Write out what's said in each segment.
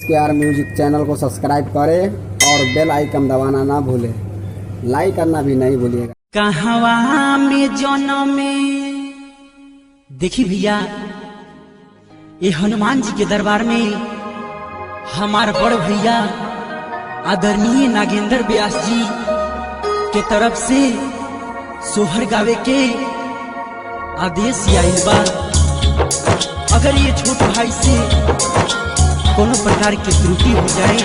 SKR music channel को subscribe करें और बेल आइकन दबाना ना भूलें। लाइक करना भी नहीं भूलिएगा। कहवा में जन्म में देखी भैया, ये हनुमान जी के दरबार में हमार बड़ भैया आदरणीय नागेंद्र व्यास जी के तरफ से सोहर गावे के आदेश आइल बा। अगर ये छोट भाई से कोनो प्रकार की त्रुटि हो जाए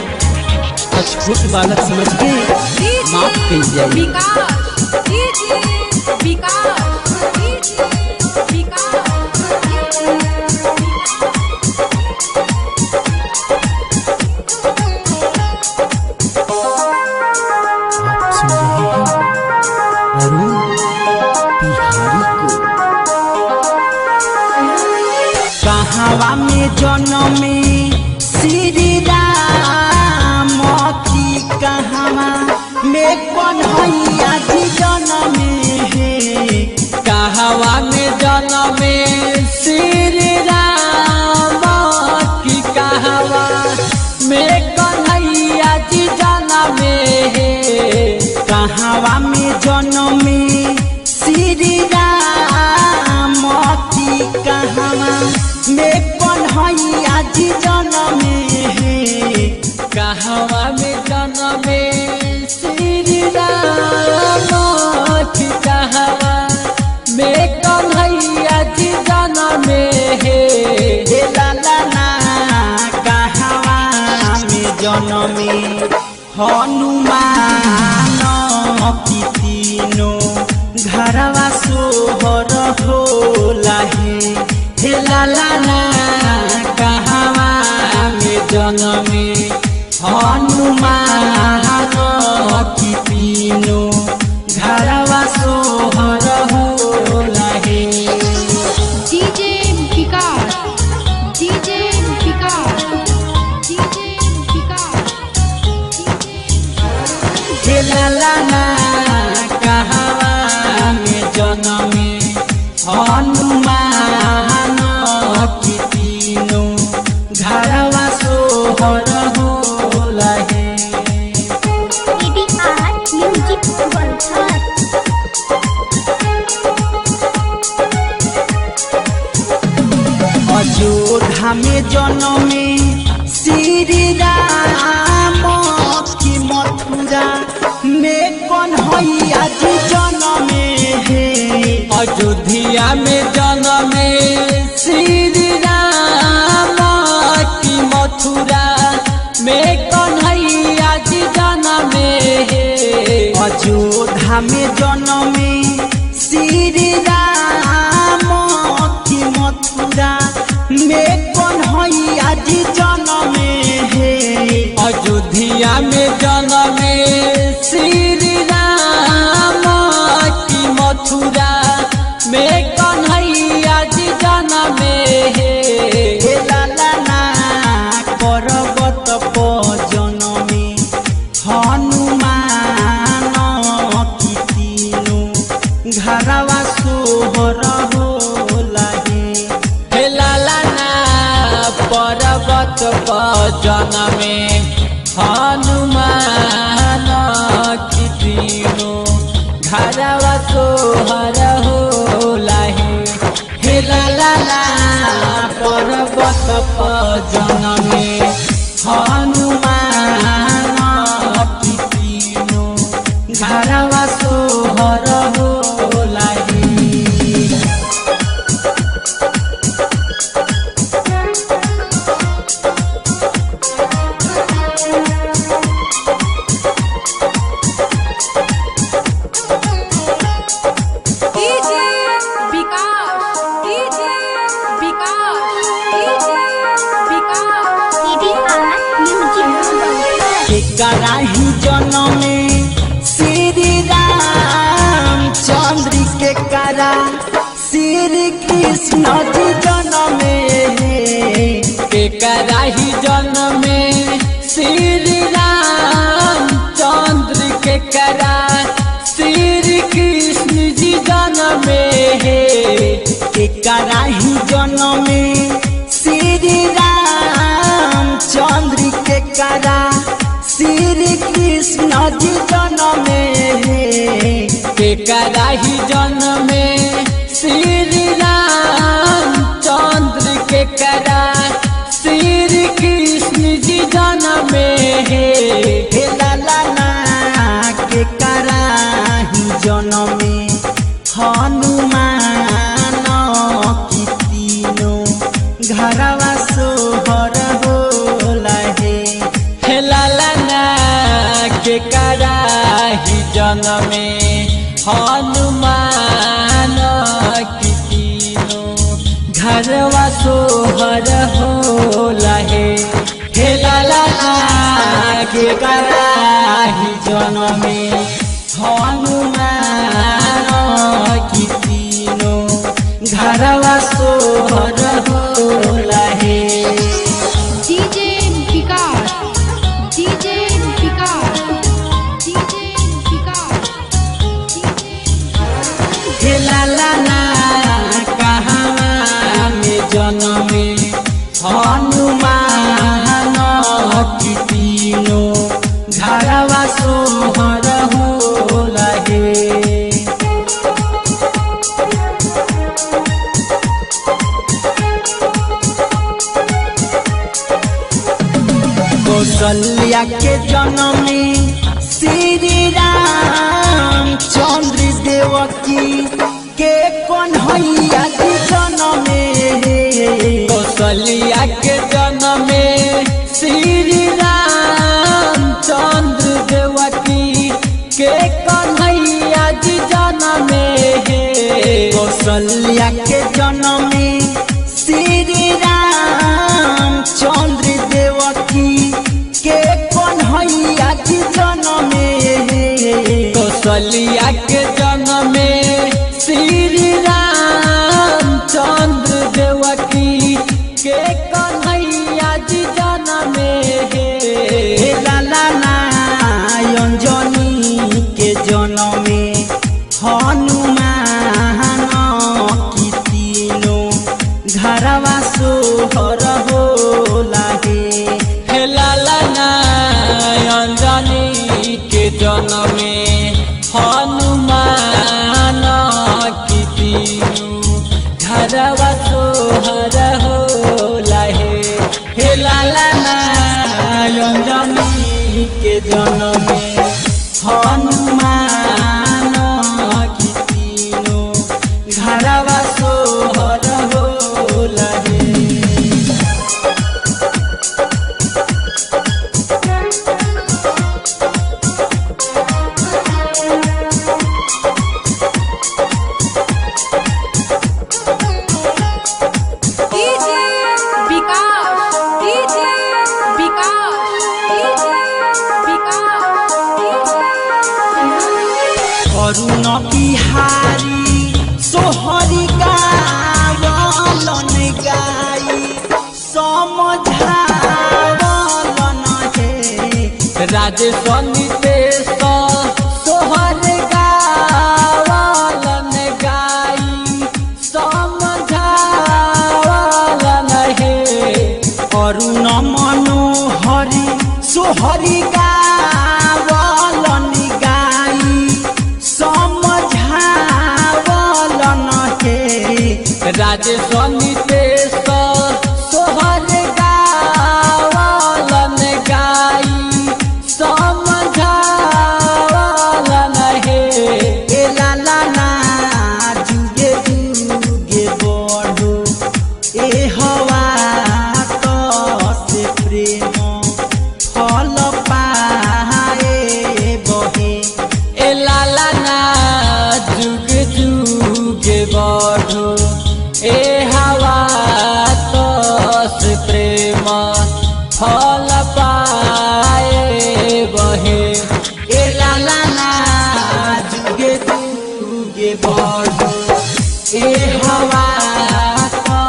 तो छोट बालक समझ के माफ कर जाए। आप सुन रहे हैं अरुण बिहारी को। कहवा में जन्म में श्री राम की कहवा में कन्हैया जी जन्म है। कहवा में जन्म में श्री राम की कहवा में कन्हैया जी जन्म है। कहवा में जन्म में श्री राम की कहवा में कन्हैया जी जन्म है। कहवा में जन्म में श्री राम की कहवा में कन्हैया जी जन्म है। लाला कहवा में जन्म में हनुमान की तीनों घरवा सोहर होला है। लाला कहवा में जन्म में हनुमान की तीनों घरवा सोहर होला है। डीजे विकास, डीजे विकास, डीजे विकास। लाला कहवा में जन्म में हनुमान की तीनों घरवा सोहर होला है। Music world. अयोध्या में जन्म में श्री राम की मथुरा में कन्हैया जी जन्म है। अयोध्या में जन्म में श्री राम की मथुरा में कन्हैया जी जन्म है। अयोध्या में जन्म में श्री राम की मथुरा में कन्हैया जी जन्म है। अयोध्या में जन्म में श्री राम की मथुरा में कन्हैया जी जन्म है। लाला पर्वत पर जन्म में हनुमान की तीनों घरवा सोहर होला है। लाला पर्वत पर जन्म में हनुमान की तीनों घरवा सोहर होला है। लाला पर्वत पर जन्म में हनुमान की तीनों घरवा सोहर होला है। कराही जन्म में श्री राम चंद्र के करा श्री कृष्ण जी जन्म है। कराही जन्म में श्री राम चंद्र के करा श्री कृष्ण जी जन्म है। कराही जन्म में श्री राम चंद्र जी जनमे के कराही जनमे श्री राम चंद्र के करा श्री कृष्ण जी जनमे हे लाला के कराही जनमे हनुमान की तीनों घरवा सोहर होला हे लाला के कराही जनमे हनुमान की तीनों घरवा सोहर होला हे लाला के कराही जनमे हनुमान की तीनों घरवा सोहर होला डीजे विकास डीजे विकास डीजे विकास हे लाला कहाँ में जनमे हनुमान की तीनों घरवा सोहर होला कौशल्या के जनमे श्री राम चंद्र देवकी के कन्हैया के जनमे कौशल्या के जनमे श्री राम चंद्र देवकी के कन्हैया जी जनमे कौशल्या के जनमे श्री राम चंद्र देवकी के कन्हैया जी जनमे कौशल्या के जनमे श्री राम चंद्र देवकी के कन्हैया जी जनमे लाला अंजनी के जनमे हनुमान की तीनों घरवा सोहर होला हे लाला अंजनी के जनमे हनुमान की तीनों घरवा सोहर होला हे लाला अंजनी के जनमे हनुमान की तीनों घरवा सोहर होला डीजे विकास डीजे विकास डीजे विकास अरुण बिहारी सोहरी गावलन गाई समझावलन राजेश नितेश सोहर गावलन गाई समझावलन अरुण मनोहरी सोहरी गावलन गाई समझावलन राजेश नितेश सोहर गावलन गाई समझावलन ए लाला जुगे जुगे बढ़ो ए हवा तो से प्रेम फल पाए बहे ए लाला जुग जुगे बढ़ो ए हवा तो से प्रेम फल पाए बहे ए लाला जुगे जुगे बढ़ो ए हवा तो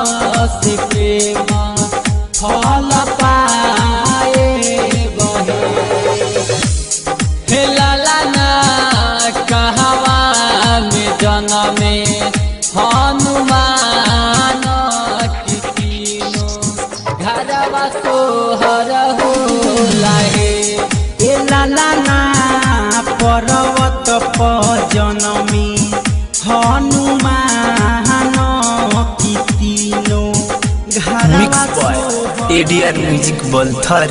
से प्रेम फल पाए बहे हे लाला कहवा में जनमे हनुमान की तीनों घरवा सोहर होला ए लाला मानो की तीनों मिक्स बॉय एडीआर म्यूजिक बोलथर।